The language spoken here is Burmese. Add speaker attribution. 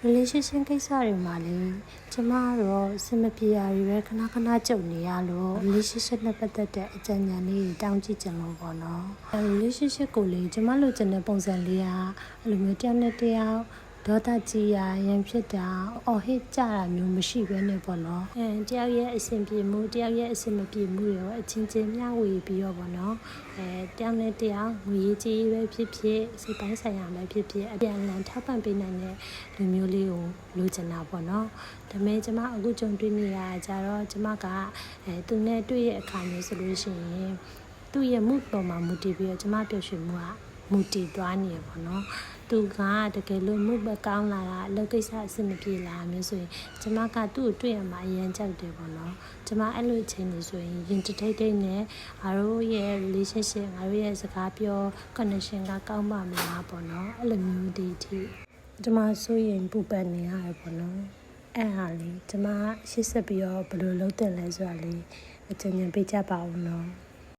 Speaker 1: relationship ကိစ္စတွေမှာလေကျမတော့စင်မပြေရတွေပဲခဏခဏကြုံနေရလို့ relationship နဲ့ပတ်သက်တဲ့အကြံဉာဏ်လေးတောင်းကြည့်ကြလို့ပေါ့နော် relationship ကိုလေကျမလိုချင်တဲ့ပုံစံလေးကအဲ့လိုမျိုးတယောက်နဲ့တယောက်ဒေါသကြီးရရန်ဖြစ်တာအော်ဟစ်ကြတာမျိုးမရှိဘဲနဲ့ပေါ့နော်တယောက်ရဲ့အဆင်ပြေမှုတယောက်ရဲ့အဆင်မပြေမှုရောအချင်းချင်းမျှဝေပြီးတော့ပေါ့နော်တယောက်နဲ့တယောက်ငွေကြေးပဲဖြစ်ဖြစ်စိတ်ပိုင်းဆိုင်ရာပဲဖြစ်ဖြစ်အပြန်အလှန်ထောက်ပံ့ပေးနိုင်တဲ့လူမျိုးလေးကိုလိုချင်တာပေါ့နော်ဒါပေမဲ့ကျမအခုကြုံတွေ့နေရကြတော့ကျမကသူနဲ့တွေ့ရအခါမျိုးဆိုလို့ရှိရင်သူ့ရဲ့မှုပေါ်မှာမူတည်ပြီးတော့ကျမပျော်ရွှင်မှုကမူတည်သွားနေရပေါ့နော်သူကတကယ်လို့မှုပဲကောင်းလာတာအလုပ်ကိစ္စအဆင်မပြေလာမျိုးဆိုရင်ကျမကသူ့ကိုတွေ့ရမှာအရင်ကြောက်တယ်ပေါ့နော်ကျမအဲ့လိုအချိန်နေဆိုရင်ရင်တိတ်နဲ့ငါတို့ရဲ့ relationship ငါတို့ရဲ့စကားပြော connection ကကောင်းပါမလားပေါ့နော်အဲ့လိုမျိုးဒီထိကျမဆိုရင်ပူပန်နေရတယ်ပေါ့နော်အဲ့ဟာလေးကျမရှေ့ဆက်ပြီးတော့ဘယ်လိုလုပ်တင်လဲဆိုတာလေးအကြံဉာဏ်ပေးကြပါဦးနော်